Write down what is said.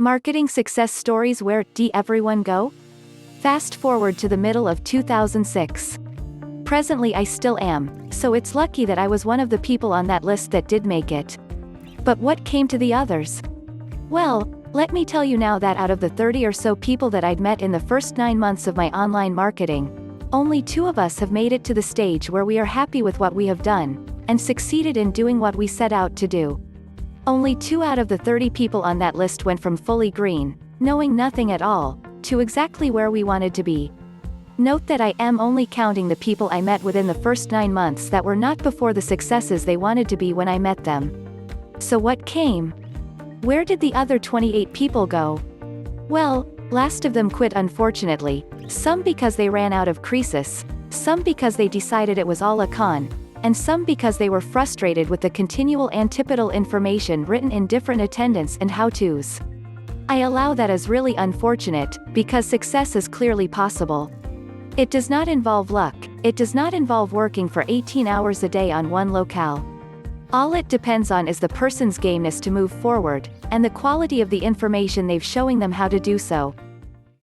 Marketing success stories. Where did everyone go? Fast forward to the middle of 2006. Presently I still am, so it's lucky that I was one of the people on that list that did make it. But what came to the others? Well, let me tell you now that out of the 30 or so people that I'd met in the first 9 months of my online marketing, only 2 of us have made it to the stage where we are happy with what we have done, and succeeded in doing what we set out to do. Only 2 out of the 30 people on that list went from fully green, knowing nothing at all, to exactly where we wanted to be. Note that I am only counting the people I met within the first 9 months that were not before the successes they wanted to be when I met them. So what came? Where did the other 28 people go? Well, last of them quit unfortunately, some because they ran out of crisis, some because they decided it was all a con, and some because they were frustrated with the continual antipodal information written in different attendance and how-tos. I allow that as really unfortunate, because success is clearly possible. It does not involve luck, it does not involve working for 18 hours a day on one locale. All it depends on is the person's gameness to move forward, and the quality of the information they've showing them how to do so.